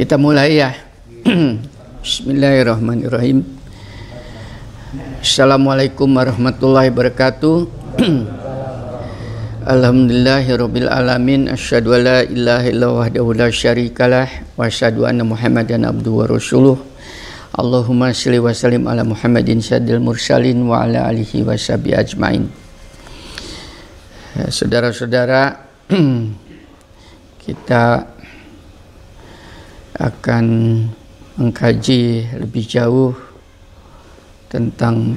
Kita mulai ya. Bismillahirrahmanirrahim. Assalamualaikum warahmatullahi wabarakatuh. Alhamdulillahirabbil alamin. Asyhadu an la ilaha illallah wahdahu la syarikalah wa asyhadu anna Muhammadan abduhu wa rasuluh. Allahumma shalli wa sallim ala Muhammadin sayyidil mursalin wa ala alihi wa sahbihi ajmain. Saudara-saudara, kita akan mengkaji lebih jauh tentang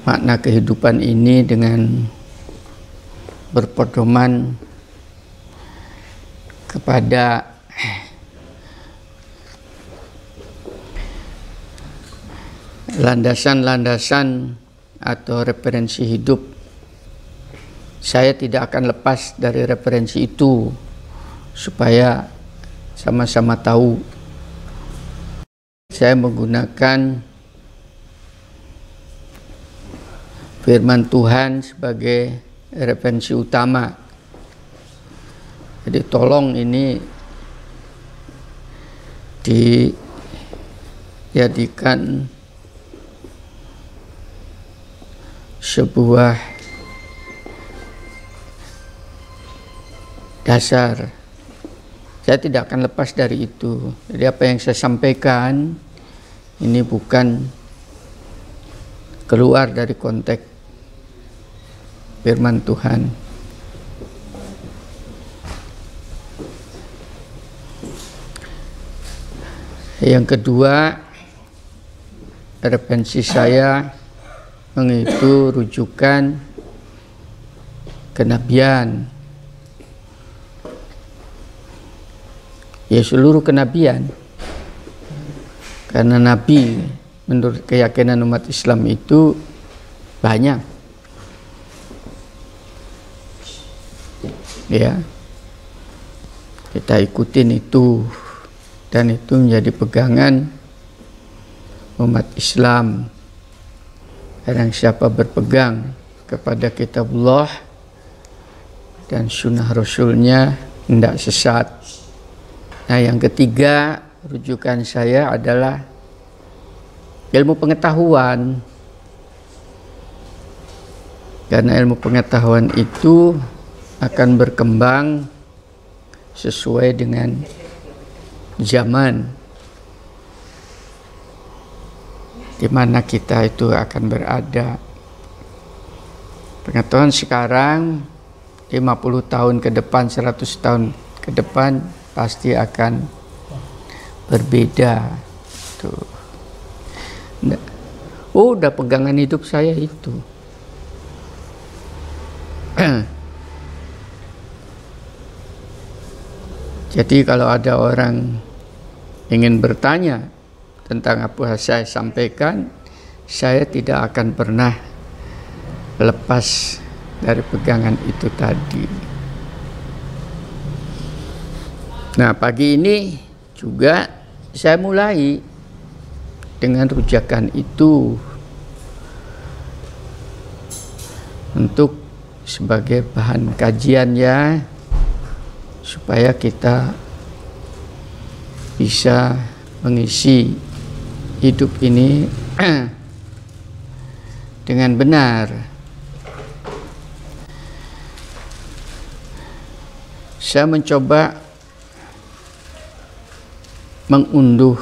makna kehidupan ini dengan berpedoman kepada landasan-landasan atau referensi hidup. Saya tidak akan lepas dari referensi itu supaya sama-sama tahu. Saya menggunakan firman Tuhan sebagai referensi utama. Jadi tolong ini dijadikan sebuah dasar. Saya tidak akan lepas dari itu. Jadi apa yang saya sampaikan ini bukan keluar dari konteks firman Tuhan. Yang kedua, referensi saya itu rujukan kenabian. Ya, seluruh kenabian, karena nabi menurut keyakinan umat Islam itu banyak, ya, kita ikutin itu dan itu menjadi pegangan umat Islam. Kadang siapa berpegang kepada kitabullah dan sunnah rasulnya tidak sesat. Nah, yang ketiga rujukan saya adalah ilmu pengetahuan. Karena ilmu pengetahuan itu akan berkembang sesuai dengan zaman di mana kita itu akan berada. Pengetahuan sekarang 50 tahun ke depan, 100 tahun ke depan pasti akan berbeda. Tuh. Oh, udah pegangan hidup saya itu. Jadi kalau ada orang ingin bertanya tentang apa yang saya sampaikan, saya tidak akan pernah lepas dari pegangan itu tadi. Nah, pagi ini juga saya mulai dengan rujakan itu untuk sebagai bahan kajian ya, supaya kita bisa mengisi hidup ini dengan benar. Saya mencoba mengunduh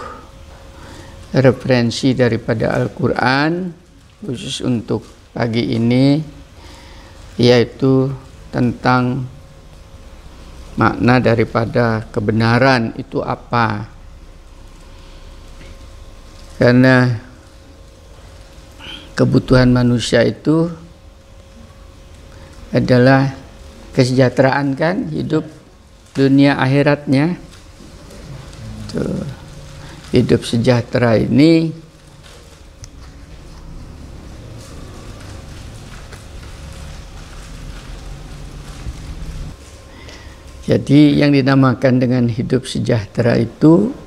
referensi daripada Al-Quran khusus untuk pagi ini, yaitu tentang makna daripada kebenaran itu apa. Karena kebutuhan manusia itu adalah kesejahteraan, kan, hidup dunia akhiratnya. Tuh. Hidup sejahtera ini jadi yang dinamakan dengan hidup sejahtera itu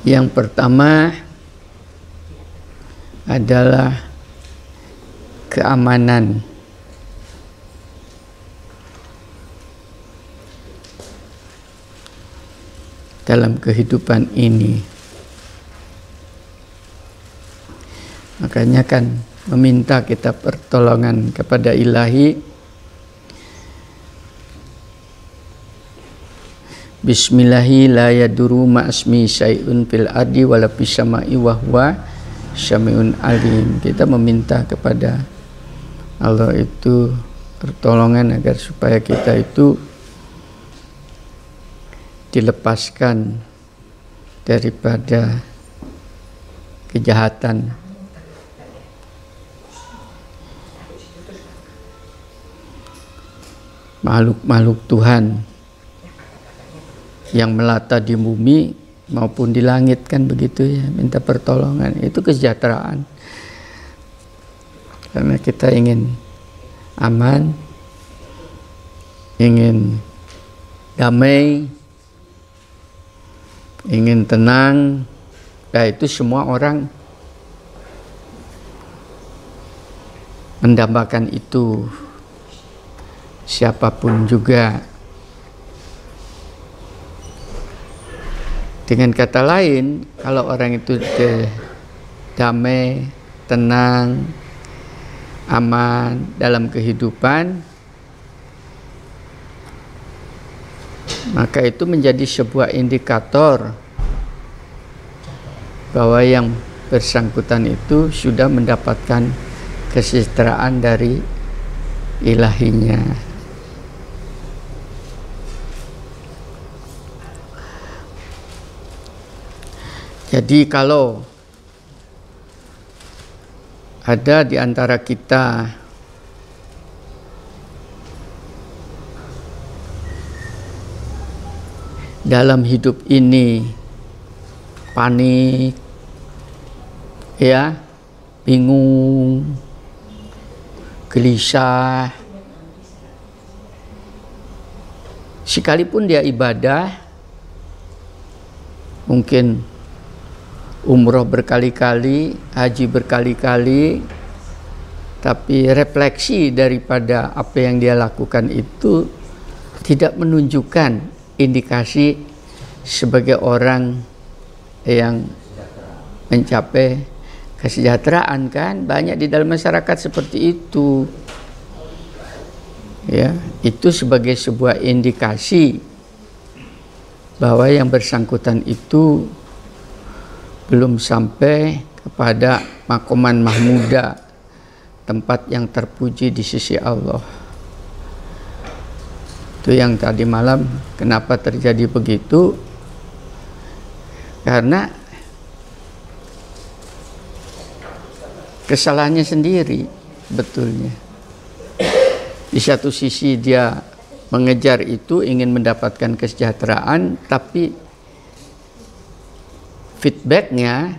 yang pertama adalah keamanan. dalam kehidupan ini. Makanya kan meminta kita pertolongan kepada Ilahi. Bismillahi la yaduru ma'asmi syai'un fil ardi wala fis sama'i wa huwa syami'un alim. Kita meminta kepada Allah itu pertolongan agar supaya kita itu dilepaskan daripada kejahatan makhluk-makhluk Tuhan yang melata di bumi maupun di langit, kan begitu ya, minta pertolongan. Itu kesejahteraan, karena kita ingin aman, ingin damai, ingin tenang. Nah, itu semua orang mendambakan itu, siapapun juga. Dengan kata lain, kalau orang itu damai, tenang, aman dalam kehidupan, maka itu menjadi sebuah indikator bahwa yang bersangkutan itu sudah mendapatkan kesejahteraan dari Ilahinya. Jadi kalau ada di antara kita dalam hidup ini panik, ya, bingung, gelisah, sekalipun dia ibadah, mungkin umroh berkali-kali, haji berkali-kali, tapi refleksi daripada apa yang dia lakukan itu tidak menunjukkan indikasi sebagai orang yang mencapai kesejahteraan, kan banyak di dalam masyarakat seperti itu ya. Itu sebagai sebuah indikasi bahwa yang bersangkutan itu belum sampai kepada makoman mahmuda, tempat yang terpuji di sisi Allah. Itu yang tadi malam kenapa terjadi begitu, karena kesalahannya sendiri betulnya. Di satu sisi dia mengejar itu, ingin mendapatkan kesejahteraan, tapi feedbacknya,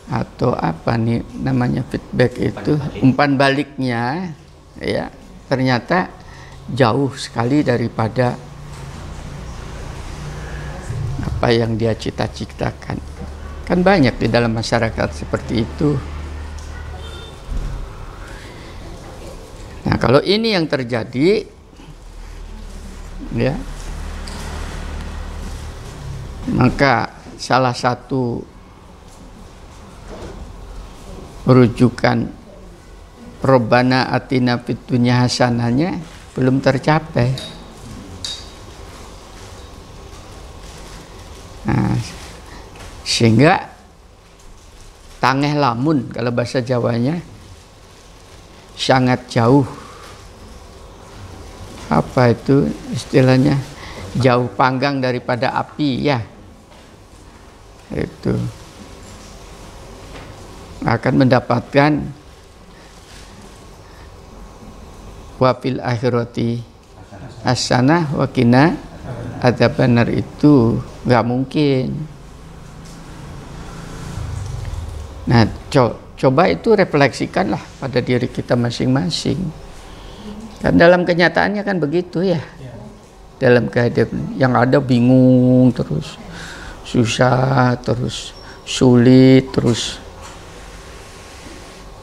atau apa nih namanya feedback itu, umpan baliknya ya, ternyata jauh sekali daripada apa yang dia cita-citakan. Kan banyak di dalam masyarakat seperti itu. Nah, kalau ini yang terjadi ya, maka salah satu rujukan Robbana atina fid dunya hasanahnya belum tercapai. Nah, sehingga tangeh lamun kalau bahasa Jawanya, sangat jauh. Apa itu istilahnya? Jauh panggang daripada api ya. Itu akan mendapatkan wafil akhirati hasanah wa qina adzabannar. Itu nggak mungkin. Nah, coba itu refleksikanlah pada diri kita masing-masing. Kan dalam kenyataannya kan begitu ya. Dalam keadaan yang ada bingung terus, susah terus, sulit terus.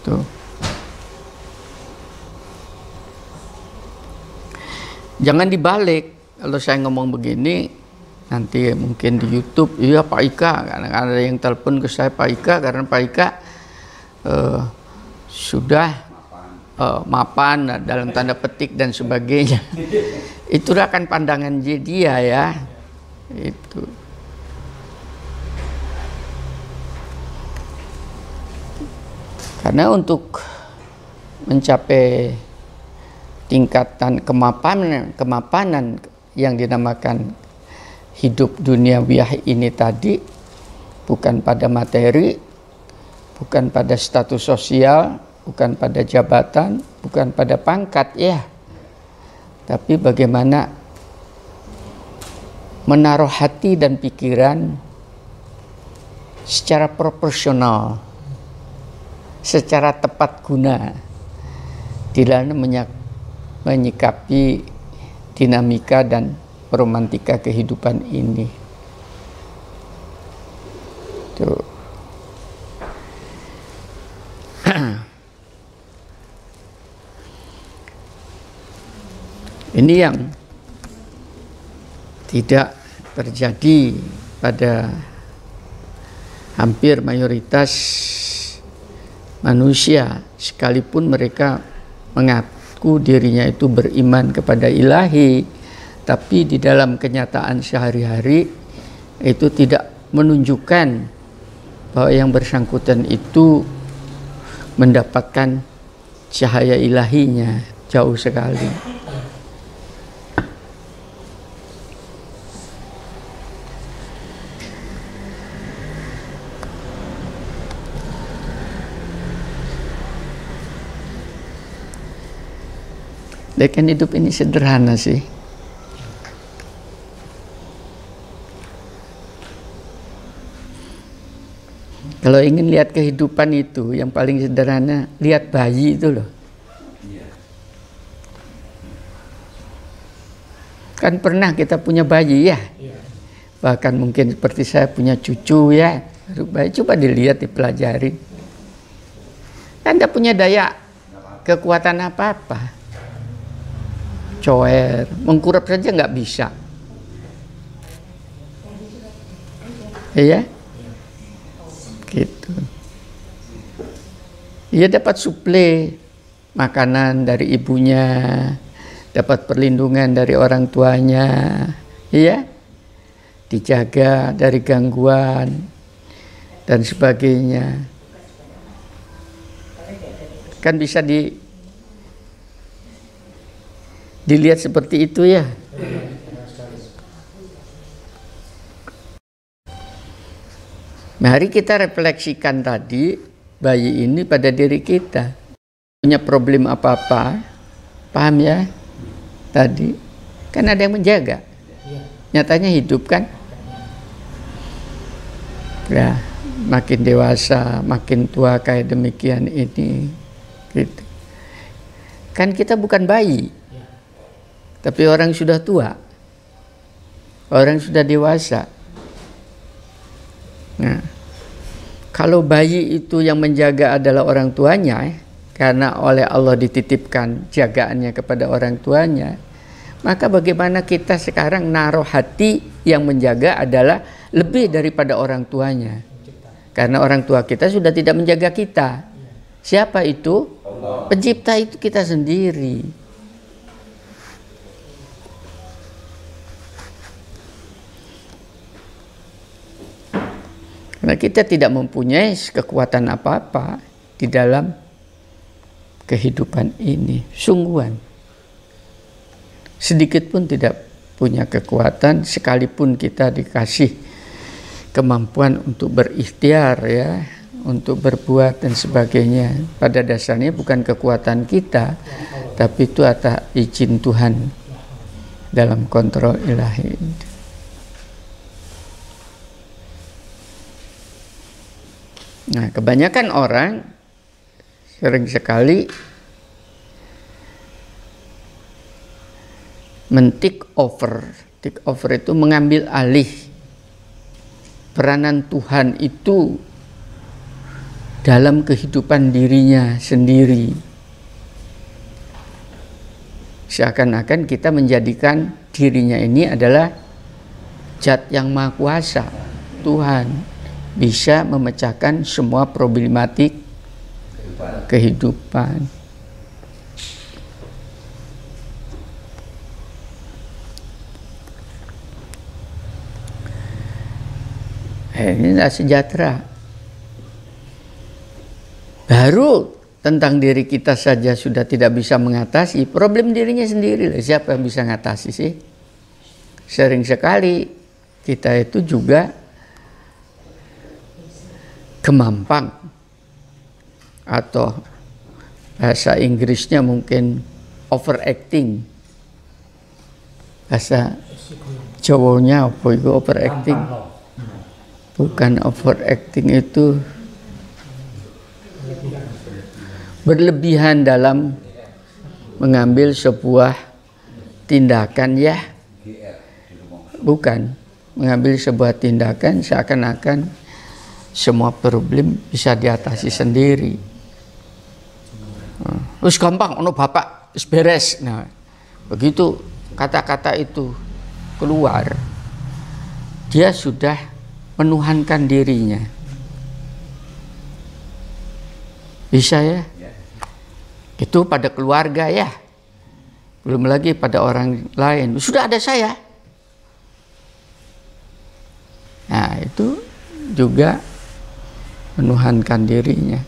Tuh. Jangan dibalik. Kalau saya ngomong begini, nanti mungkin di YouTube, iya Pak Ika, karena ada yang telepon ke saya Pak Ika, karena Pak Ika sudah mapan dalam tanda petik dan sebagainya. Itulah kan pandangan dia ya. Itu. Karena untuk mencapai tingkatan kemapanan yang dinamakan hidup duniawiah ini tadi, bukan pada materi, bukan pada status sosial, bukan pada jabatan, bukan pada pangkat ya, tapi bagaimana menaruh hati dan pikiran secara proporsional, secara tepat guna di dalam menyikapi dinamika dan romantika kehidupan ini. Tuh. Ini yang tidak terjadi pada hampir mayoritas manusia, sekalipun mereka mengaku dirinya itu beriman kepada ilahi, tapi di dalam kenyataan sehari-hari itu tidak menunjukkan bahwa yang bersangkutan itu mendapatkan cahaya ilahinya, jauh sekali. Kan hidup ini sederhana sih. Kalau ingin lihat kehidupan itu, yang paling sederhana, lihat bayi itu loh. Kan pernah kita punya bayi ya. Bahkan mungkin seperti saya punya cucu ya. Bayi, coba dilihat, dipelajari. Kan tidak punya daya kekuatan apa-apa. Coer, mengkurap saja nggak bisa. Iya, gitu. Ia dapat suplai makanan dari ibunya, dapat perlindungan dari orang tuanya, iya, dijaga dari gangguan dan sebagainya. Kan bisa dilihat seperti itu ya. Mari kita refleksikan tadi bayi ini pada diri kita. Punya problem apa-apa, paham ya? Tadi kan ada yang menjaga. Nyatanya hidup kan? Ya, makin dewasa, makin tua kayak demikian ini, gitu. Kan kita bukan bayi. Tapi orang sudah tua, orang sudah dewasa. Nah, kalau bayi itu yang menjaga adalah orang tuanya, karena oleh Allah dititipkan jagaannya kepada orang tuanya, maka bagaimana kita sekarang naruh hati yang menjaga adalah lebih daripada orang tuanya. Karena orang tua kita sudah tidak menjaga kita. Siapa itu? Pencipta itu kita sendiri. Karena kita tidak mempunyai kekuatan apa-apa di dalam kehidupan ini. Sungguhan. Sedikit pun tidak punya kekuatan, sekalipun kita dikasih kemampuan untuk berikhtiar ya, untuk berbuat dan sebagainya. Pada dasarnya bukan kekuatan kita, tapi itu atas izin Tuhan dalam kontrol ilahi. Nah, kebanyakan orang sering sekali men-take over. Take over itu mengambil alih peranan Tuhan itu dalam kehidupan dirinya sendiri. Seakan-akan kita menjadikan dirinya ini adalah Zat yang Maha Kuasa, Tuhan, bisa memecahkan semua problematik kehidupan. Ini tidak sejahtera. Baru tentang diri kita saja sudah tidak bisa mengatasi, problem dirinya sendiri lah. Siapa yang bisa mengatasi sih? Sering sekali kita itu juga kemampang, atau bahasa Inggrisnya mungkin overacting. Bahasa Jawanya apa itu overacting? Bukan overacting, itu berlebihan dalam mengambil sebuah tindakan, ya. Bukan mengambil sebuah tindakan seakan-akan semua problem bisa diatasi sendiri. Terus gampang, ono bapak beres. Nah, begitu kata-kata itu keluar, dia sudah menuhankan dirinya. Bisa ya? Itu pada keluarga ya. Belum lagi pada orang lain. Sudah ada saya. Nah, itu juga menuhankan dirinya.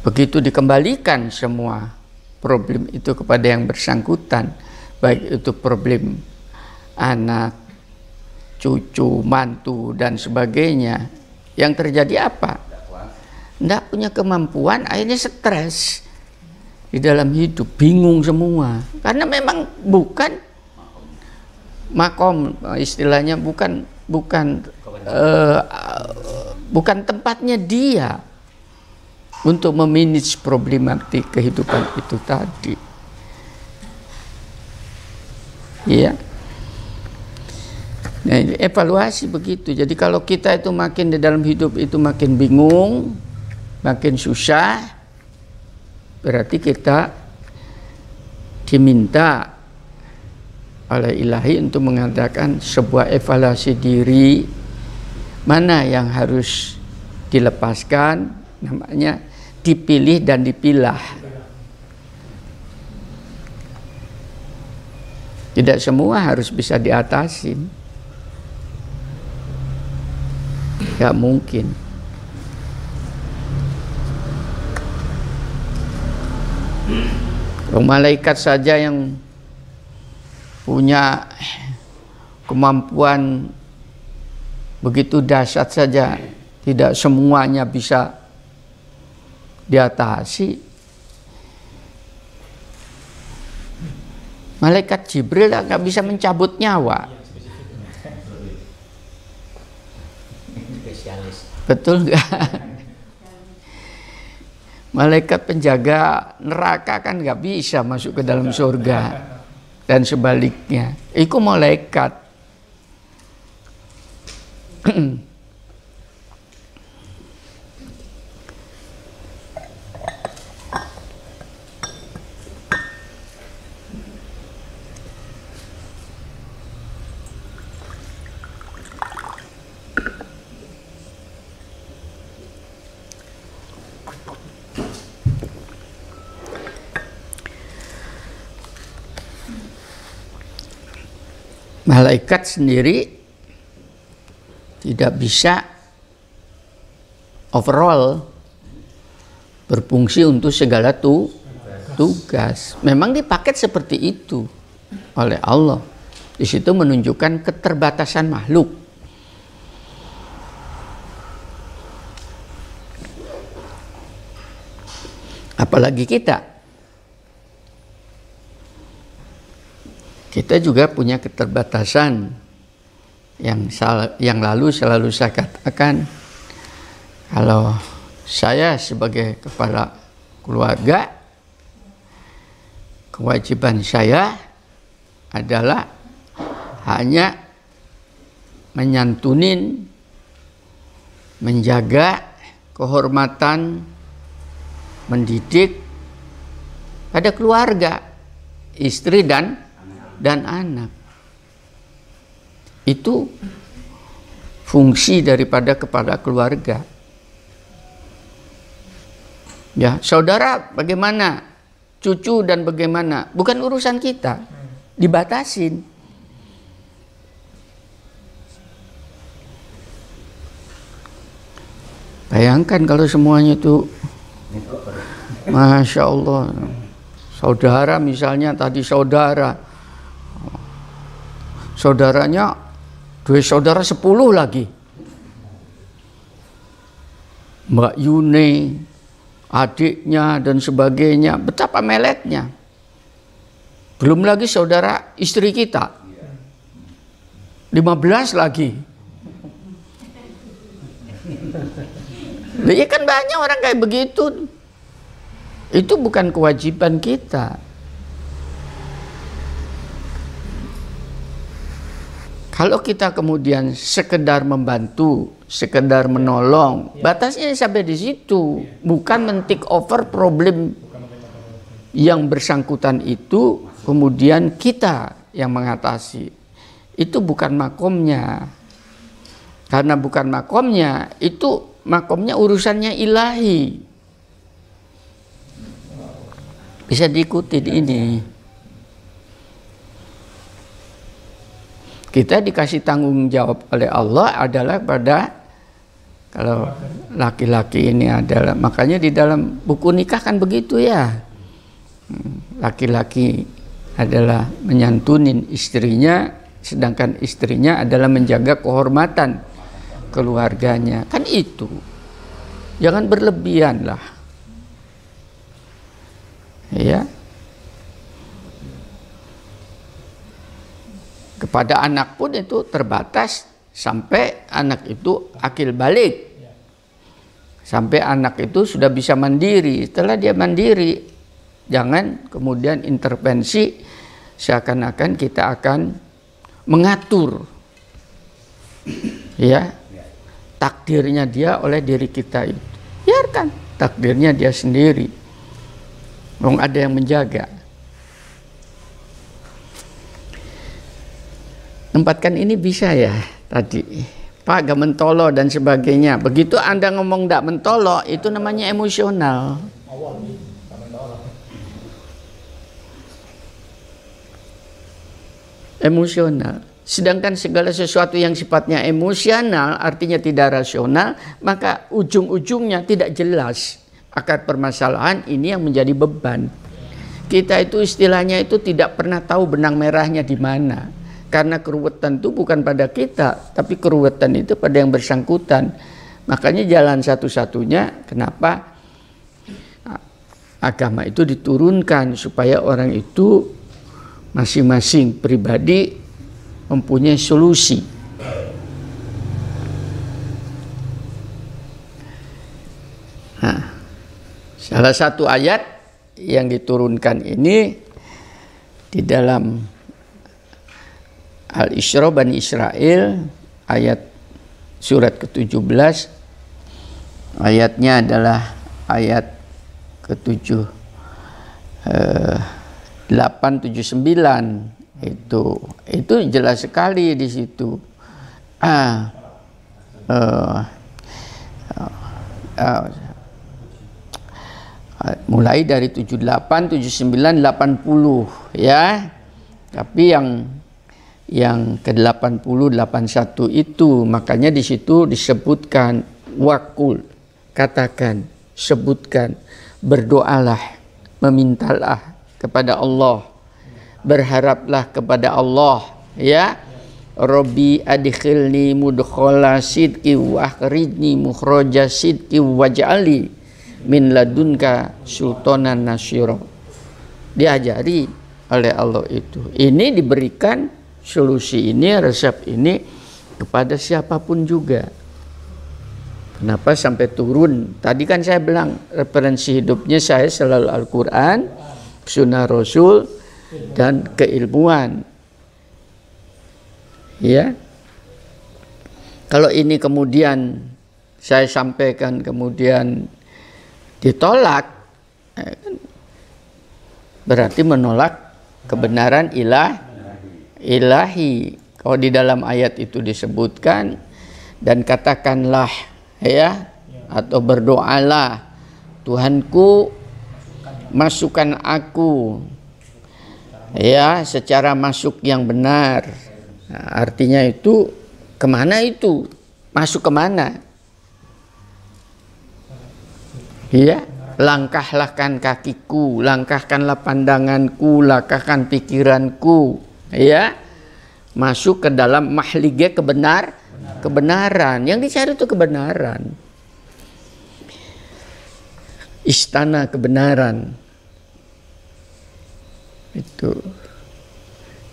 Begitu dikembalikan semua problem itu kepada yang bersangkutan, baik itu problem anak, cucu, mantu, dan sebagainya, yang terjadi apa? Tidak punya kemampuan, akhirnya stres di dalam hidup, bingung semua. Karena memang bukan makom, istilahnya bukan tempatnya dia untuk memanage problematik kehidupan itu tadi. Iya. Nah, evaluasi begitu. Jadi kalau kita itu makin di dalam hidup itu makin bingung, makin susah, berarti kita diminta oleh Ilahi untuk mengadakan sebuah evaluasi diri, mana yang harus dilepaskan, namanya dipilih dan dipilah. Tidak semua harus bisa diatasin. Gak mungkin. Kalau malaikat saja yang punya kemampuan begitu dahsyat saja, tidak semuanya bisa diatasi. Malaikat Jibril nggak bisa mencabut nyawa. Betul nggak? Malaikat penjaga neraka kan nggak bisa masuk ke dalam surga, dan sebaliknya. Itu malaikat. Malaikat sendiri tidak bisa overall berfungsi untuk segala tugas. Memang dipaket seperti itu oleh Allah. Di situ menunjukkan keterbatasan makhluk. Apalagi kita. Kita juga punya keterbatasan yang lalu selalu saya katakan, kalau saya sebagai kepala keluarga, kewajiban saya adalah hanya menyantunin, menjaga kehormatan, mendidik pada keluarga, istri dan anak. Itu fungsi daripada kepala keluarga. Ya, saudara bagaimana, cucu dan bagaimana, bukan urusan kita, dibatasin. Bayangkan kalau semuanya itu, Masya Allah, saudara misalnya tadi saudaranya, dua saudara 10 lagi, Mbak Yune, adiknya dan sebagainya, betapa meletnya. Belum lagi saudara istri kita, 15 lagi. Ya kan banyak orang kayak begitu. Itu bukan kewajiban kita. Kalau kita kemudian sekedar membantu, sekedar menolong, batasnya sampai di situ, bukan men-take over problem yang bersangkutan itu, kemudian kita yang mengatasi. Itu bukan makomnya. Karena bukan makomnya, itu makomnya urusannya ilahi. Bisa diikuti ini. Kita dikasih tanggung jawab oleh Allah adalah pada, kalau laki-laki ini adalah, makanya di dalam buku nikah kan begitu ya. Laki-laki adalah menyantunin istrinya, sedangkan istrinya adalah menjaga kehormatan keluarganya. Kan itu. Jangan berlebihan lah. Ya. Kepada anak pun itu terbatas sampai anak itu akil balik. Sampai anak itu sudah bisa mandiri. Setelah dia mandiri, jangan kemudian intervensi seakan-akan kita akan mengatur ya takdirnya dia oleh diri kita itu. Biarkan takdirnya dia sendiri. Wong ada yang menjaga. Tempatkan ini bisa ya tadi. Pak gak mentolo dan sebagainya. Begitu Anda ngomong gak mentolo, itu namanya emosional. Emosional. Sedangkan segala sesuatu yang sifatnya emosional, artinya tidak rasional, maka ujung-ujungnya tidak jelas. Akar permasalahan ini yang menjadi beban. Kita itu istilahnya itu tidak pernah tahu benang merahnya di mana. Karena keruwetan itu bukan pada kita, tapi keruwetan itu pada yang bersangkutan. Makanya jalan satu-satunya kenapa agama itu diturunkan, supaya orang itu masing-masing pribadi mempunyai solusi. Nah, salah satu ayat yang diturunkan ini di dalam Al-Isra Bani Israel ayat surat ke-17, ayatnya adalah ayat ke-7 879. Itu jelas sekali di situ. Mulai dari 78, 79, 80 ya. Tapi yang ke-80, 81 itu makanya di situ disebutkan wakul, katakan, sebutkan, berdoalah, memintalah kepada Allah, berharaplah kepada Allah ya. Rabbi adkhilni mudkhala sidqi wa akhrijni mukhraja sidqi waj'alni min ladunka sultanan nasyira. Diajari oleh Allah itu. Ini diberikan solusi ini, resep ini kepada siapapun juga. Kenapa sampai turun? Tadi kan saya bilang referensi hidupnya saya selalu Al-Quran, Sunnah Rasul, dan keilmuan. Ya, kalau ini kemudian saya sampaikan kemudian ditolak, berarti menolak kebenaran ilahi. Kalau di dalam ayat itu disebutkan, dan katakanlah ya, atau berdoalah, Tuhanku masukkan aku ya secara masuk yang benar. Nah, artinya itu kemana itu? Masuk kemana? Iya, langkahlahkan kakiku, langkahkanlah pandanganku, langkahkan pikiranku, ya, masuk ke dalam mahlige kebenaran. Yang dicari itu kebenaran, istana kebenaran. Itu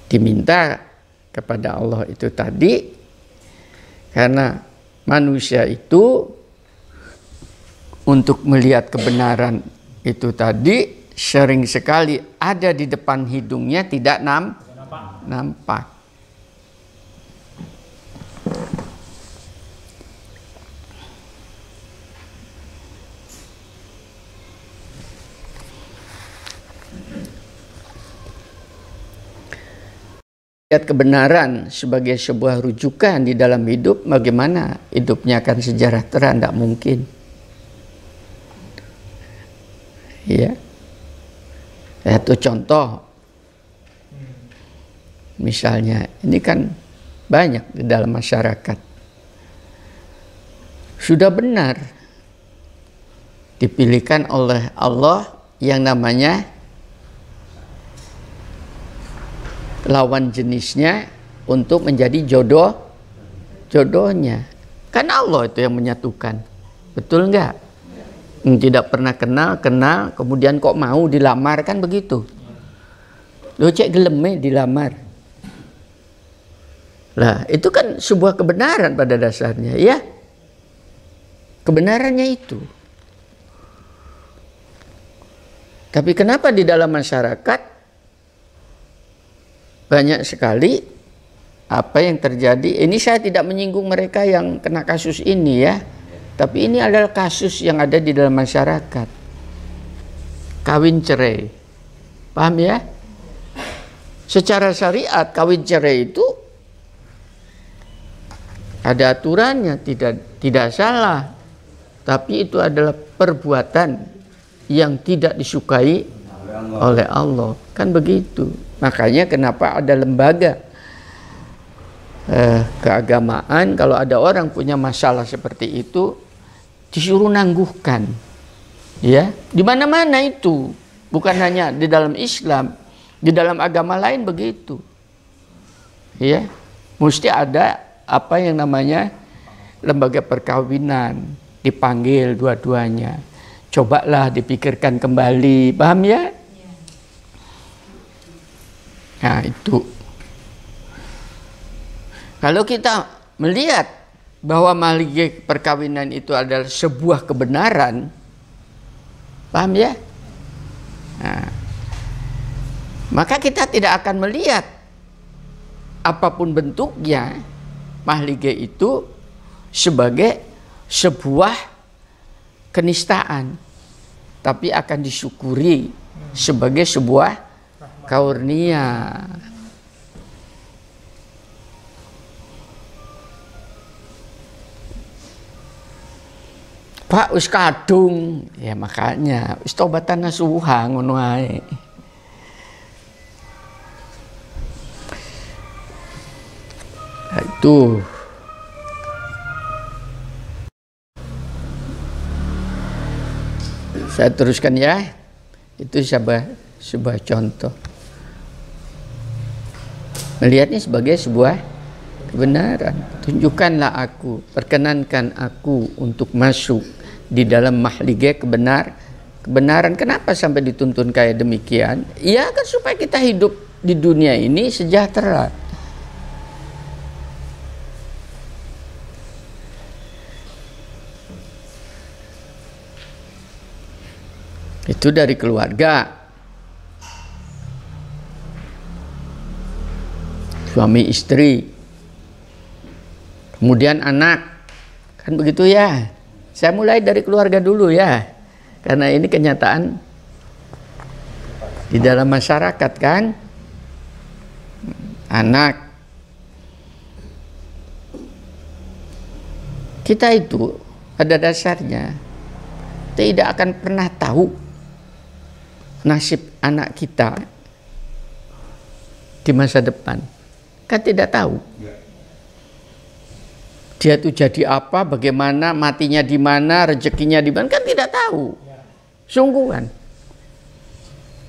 diminta kepada Allah itu tadi, karena manusia itu untuk melihat kebenaran itu tadi sering sekali ada di depan hidungnya, tidak nampak. Lihat kebenaran sebagai sebuah rujukan di dalam hidup, bagaimana hidupnya akan sejahtera? Tidak mungkin. Ya, satu contoh, misalnya ini kan banyak di dalam masyarakat sudah benar dipilihkan oleh Allah yang namanya lawan jenisnya untuk menjadi jodohnya. Kan Allah itu yang menyatukan, betul enggak? Tidak pernah kenal, kemudian kok mau dilamar, kan begitu. Lo cek geleme dilamar. Lah, itu kan sebuah kebenaran pada dasarnya, ya. Kebenarannya itu. Tapi kenapa di dalam masyarakat banyak sekali apa yang terjadi? Ini saya tidak menyinggung mereka yang kena kasus ini, ya. Tapi ini adalah kasus yang ada di dalam masyarakat. Kawin cerai. Paham ya? Secara syariat kawin cerai itu ada aturannya, tidak salah. Tapi itu adalah perbuatan yang tidak disukai oleh Allah. Kan begitu. Makanya kenapa ada lembaga keagamaan, kalau ada orang punya masalah seperti itu disuruh nangguhkan, ya, di mana-mana itu, bukan hanya di dalam Islam, di dalam agama lain begitu, ya, mesti ada apa yang namanya lembaga perkawinan, dipanggil dua-duanya, cobalah dipikirkan kembali, paham ya? Nah itu, kalau kita melihat bahwa mahlige perkawinan itu adalah sebuah kebenaran, paham ya? Nah, maka kita tidak akan melihat apapun bentuknya mahlige itu sebagai sebuah kenistaan, tapi akan disyukuri sebagai sebuah karunia. Pak wis kadung, ya makanya wis tobatan nasuha ngono ae. Nah, itu saya teruskan ya. Itu sebuah contoh. Melihatnya sebagai sebuah kebenaran. Tunjukkanlah aku, perkenankan aku untuk masuk di dalam mahlige kebenaran. Kenapa sampai dituntun kayak demikian? Ya kan supaya kita hidup di dunia ini sejahtera. Itu dari keluarga, suami istri, kemudian anak, kan begitu ya. Saya mulai dari keluarga dulu ya, karena ini kenyataan di dalam masyarakat kan. Anak, Kita itu pada dasarnya tidak akan pernah tahu nasib anak kita di masa depan. Kan tidak tahu. Dia tuh jadi apa, bagaimana, matinya di mana, rezekinya di mana, kan tidak tahu. Sungguhan.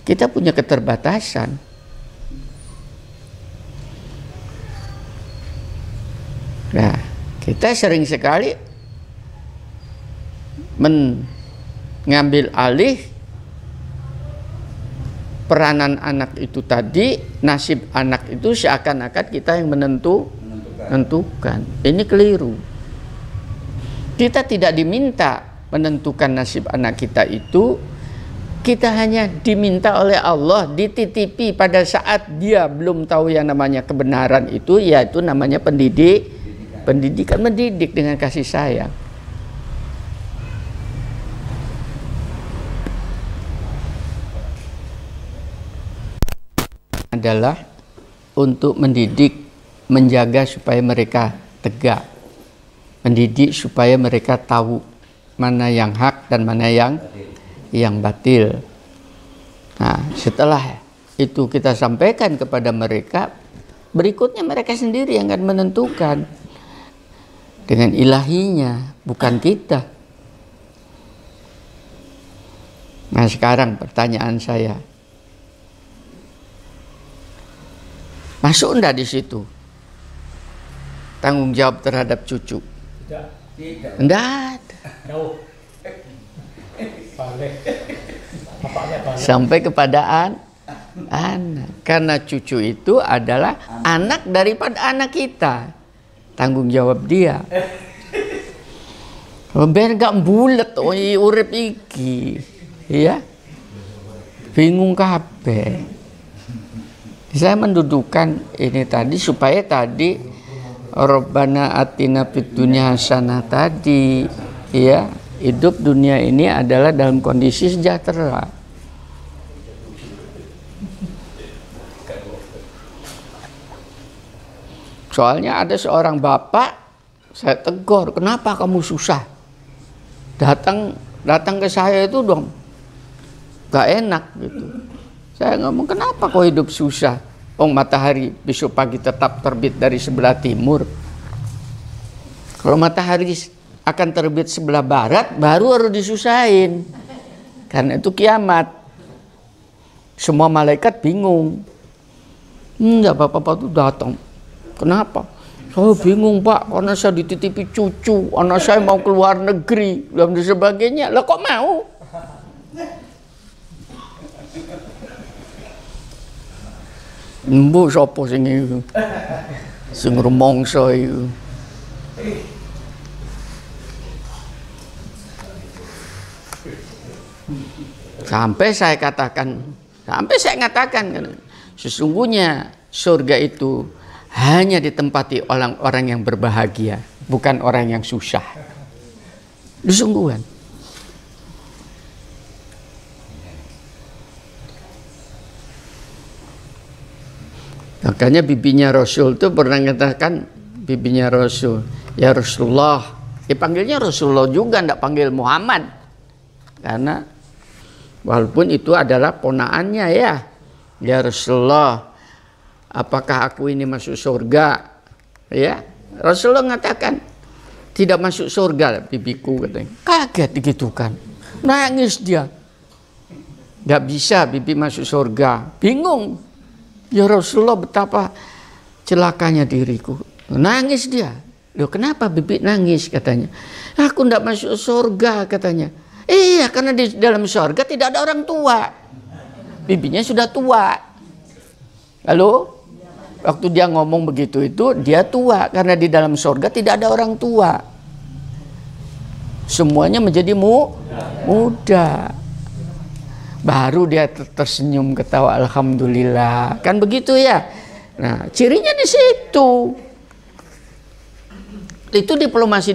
Kita punya keterbatasan. Nah, kita sering sekali mengambil alih peranan anak itu tadi, nasib anak itu seakan-akan kita yang menentukan. Ini keliru. Kita tidak diminta menentukan nasib anak kita itu, kita hanya diminta oleh Allah, dititipi pada saat dia belum tahu yang namanya kebenaran itu, yaitu namanya pendidikan, mendidik dengan kasih sayang. Adalah untuk mendidik, menjaga supaya mereka tegak, mendidik supaya mereka tahu mana yang hak dan mana yang batil. Nah, setelah itu kita sampaikan kepada mereka, berikutnya mereka sendiri yang akan menentukan dengan ilahinya, bukan kita. Nah, sekarang pertanyaan saya, masuk enggak di situ tanggung jawab terhadap cucu? Tidak. Enggak. Sampai kepada anak. Karena cucu itu adalah anak daripada anak kita. Tanggung jawab dia. Ben gak bulet urip iki. Ya. Bingung kabeh. Saya mendudukan ini tadi supaya tadi Rabbana atina fid dunya hasanah tadi, ya, hidup dunia ini adalah dalam kondisi sejahtera. Soalnya ada seorang bapak, saya tegur, kenapa kamu susah? Datang ke saya itu dong, gak enak gitu. Saya ngomong, kenapa kau hidup susah? Oh, matahari besok pagi tetap terbit dari sebelah timur. Kalau matahari akan terbit sebelah barat, baru harus disusahin. Karena itu kiamat. Semua malaikat bingung. Enggak, bapak-bapak itu datang. Kenapa? Saya bingung, Pak, karena saya dititipi cucu, anak saya mau keluar negeri, dan sebagainya. Lah kok mau? Mbok sapa sing iku? Sing rumangsa iku. Sampai saya ngatakan sesungguhnya surga itu hanya ditempati orang-orang yang berbahagia, bukan orang yang susah. Sungguhan. Makanya bibinya Rasul itu pernah mengatakan, bibinya Rasul, ya Rasulullah, dipanggilnya Rasulullah juga, tidak panggil Muhammad, karena walaupun itu adalah ponaannya ya Rasulullah, apakah aku ini masuk surga? Ya, Rasulullah mengatakan tidak masuk surga bibiku, katanya. Kaget digitukan, nangis dia, nggak bisa bibi masuk surga, bingung. Ya Rasulullah, betapa celakanya diriku. Nangis dia. Loh, kenapa bibi nangis, katanya? Aku tidak masuk surga, katanya. Iya, karena di dalam surga tidak ada orang tua. Bibinya sudah tua. Lalu waktu dia ngomong begitu itu, dia tua. Karena di dalam surga tidak ada orang tua. Semuanya menjadi muda. Baru dia tersenyum, ketawa, alhamdulillah, kan begitu ya. Nah, cirinya di situ. Itu diplomasi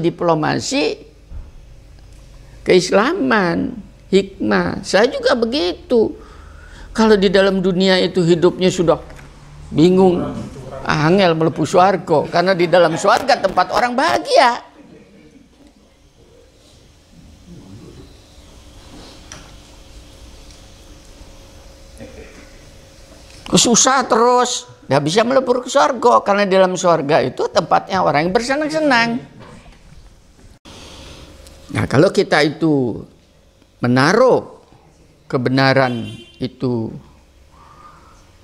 keislaman, hikmah. Saya juga begitu. Kalau di dalam dunia itu hidupnya sudah bingung, angel mlebu swarga, karena di dalam swarga tempat orang bahagia. susah terus, nggak bisa melebur ke surga, karena di dalam surga itu tempatnya orang yang bersenang-senang. Nah, kalau kita itu menaruh kebenaran itu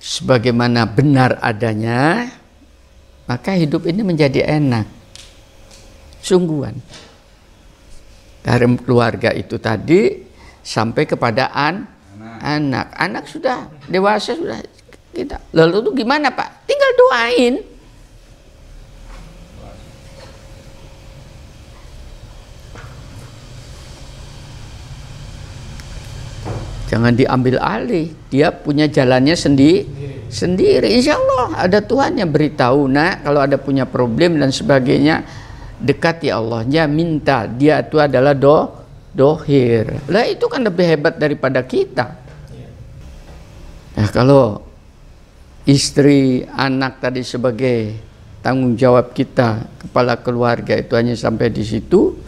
sebagaimana benar adanya, maka hidup ini menjadi enak, sungguhan. Dari keluarga itu tadi sampai kepada anak sudah dewasa, sudah kita. Lalu itu gimana Pak? Tinggal doain. Jangan diambil alih, dia punya jalannya sendiri. Insya Allah ada Tuhan yang beritahu, nak, kalau ada punya problem dan sebagainya, dekati Allahnya, minta. Dia itu adalah dohir. Lah itu kan lebih hebat daripada kita. Nah, kalau istri, anak tadi sebagai tanggung jawab kita, kepala keluarga itu hanya sampai di situ,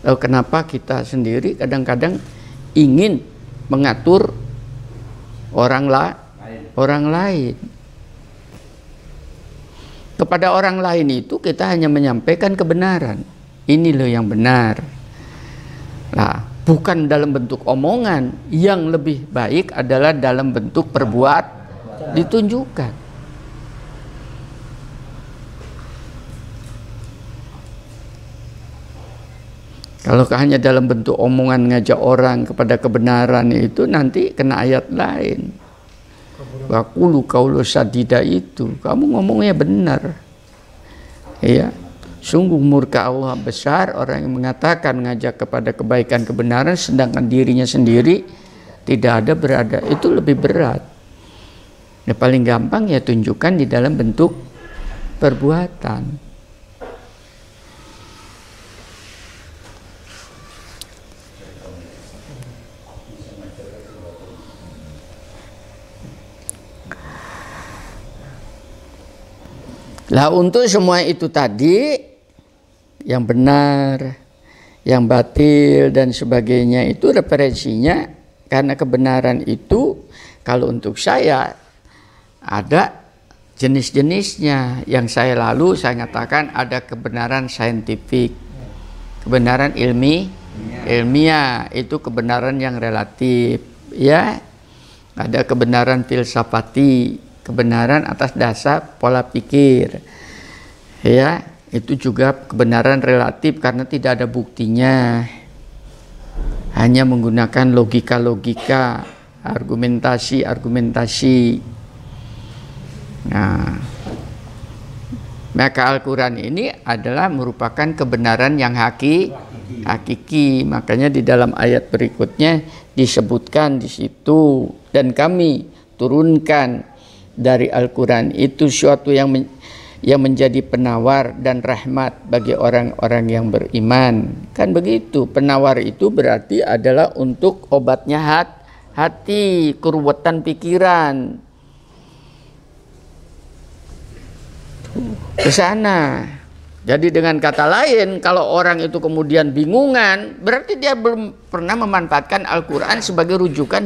lalu kenapa kita sendiri kadang-kadang ingin mengatur orang lain. Kepada orang lain itu kita hanya menyampaikan kebenaran. Ini loh yang benar. Nah, bukan dalam bentuk omongan. Yang lebih baik adalah dalam bentuk ditunjukkan. Kalau hanya dalam bentuk omongan ngajak orang kepada kebenaran itu, nanti kena ayat lain. Waqulu qaulu sadida itu, kamu ngomongnya benar. Ya, sungguh murka Allah besar orang yang mengatakan mengajak kepada kebaikan kebenaran sedangkan dirinya sendiri tidak ada berada. Itu lebih berat. Yang paling gampang ya tunjukkan di dalam bentuk perbuatan. Lah untuk semua itu tadi, yang benar, yang batil dan sebagainya itu referensinya, karena kebenaran itu kalau untuk saya ada jenis-jenisnya. Yang saya saya katakan ada kebenaran saintifik, kebenaran ilmiah itu kebenaran yang relatif, ya. Ada kebenaran filsafati, kebenaran atas dasar pola pikir, ya, itu juga kebenaran relatif karena tidak ada buktinya, hanya menggunakan logika, argumentasi. Nah, maka Al-Quran ini adalah merupakan kebenaran yang hakiki. Makanya di dalam ayat berikutnya disebutkan di situ, dan kami turunkan dari Al-Quran itu suatu yang menjadi penawar dan rahmat bagi orang-orang yang beriman. Kan begitu, penawar itu berarti adalah untuk obatnya hati, keruwetan pikiran. Ke sana. Jadi dengan kata lain, kalau orang itu kemudian bingungan, berarti dia belum pernah memanfaatkan Al-Quran sebagai rujukan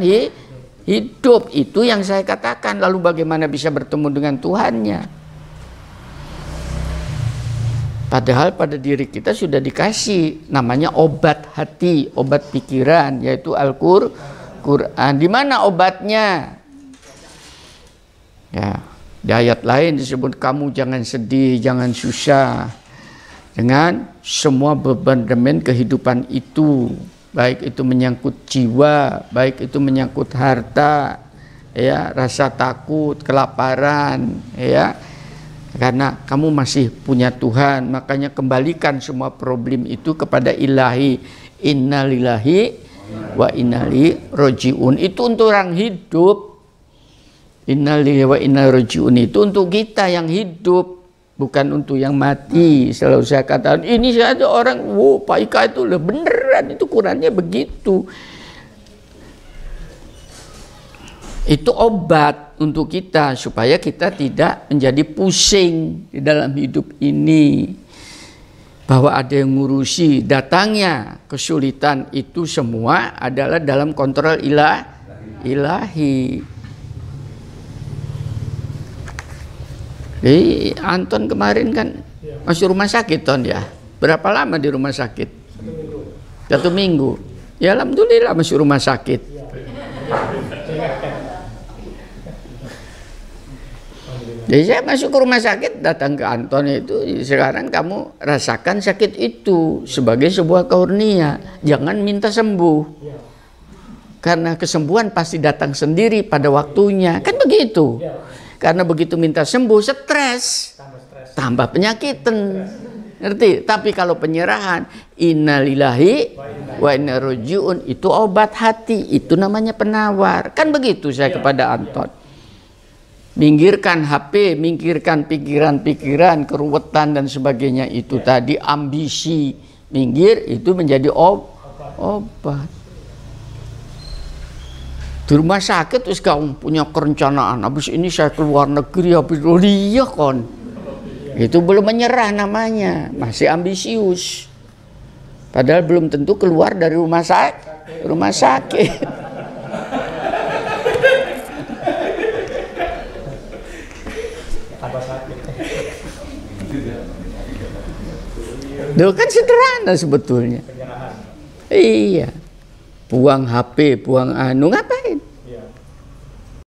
hidup. Itu yang saya katakan. Lalu bagaimana bisa bertemu dengan Tuhannya? Padahal pada diri kita sudah dikasih namanya obat hati, obat pikiran, yaitu Al-Quran. Di mana obatnya? Ya, di ayat lain disebut kamu jangan sedih, jangan susah dengan semua beban kehidupan itu. Baik itu menyangkut jiwa, baik itu menyangkut harta, ya, rasa takut, kelaparan, ya. Karena kamu masih punya Tuhan, makanya kembalikan semua problem itu kepada ilahi. Innalillahi wa innalillahi rojiun. Itu untuk orang hidup. Innalillahi wa innalillahi rojiun itu untuk kita yang hidup, bukan untuk yang mati. Selalu saya katakan, ini saja orang, Pak Ika itu beneran, itu Qurannya begitu. Itu obat untuk kita supaya kita tidak menjadi pusing di dalam hidup ini. Bahwa ada yang ngurusi, datangnya kesulitan itu semua adalah dalam kontrol ilahi. Anton kemarin kan masuk rumah sakit Ton ya. Berapa lama di rumah sakit? 1 minggu. Ya alhamdulillah masuk rumah sakit. Jadi saya masuk ke rumah sakit, datang ke Anton itu, sekarang kamu rasakan sakit itu sebagai sebuah karunia. Jangan minta sembuh. Karena kesembuhan pasti datang sendiri pada waktunya. Kan begitu. Karena begitu minta sembuh, stres. Tambah penyakitan. Ngerti? Tapi kalau penyerahan, innalillahi wa inna rojiun, itu obat hati. Itu namanya penawar. Kan begitu saya kepada Anton. Minggirkan HP, minggirkan pikiran-pikiran, keruwetan dan sebagainya itu tadi, ambisi, minggir, itu menjadi obat. Di rumah sakit terus kamu punya kerencanaan, habis ini saya keluar negeri, habis iya kon. Itu belum menyerah namanya, masih ambisius. Padahal belum tentu keluar dari rumah sakit. Itu kan sederhana sebetulnya. Iya. Buang HP, buang anu, ngapa?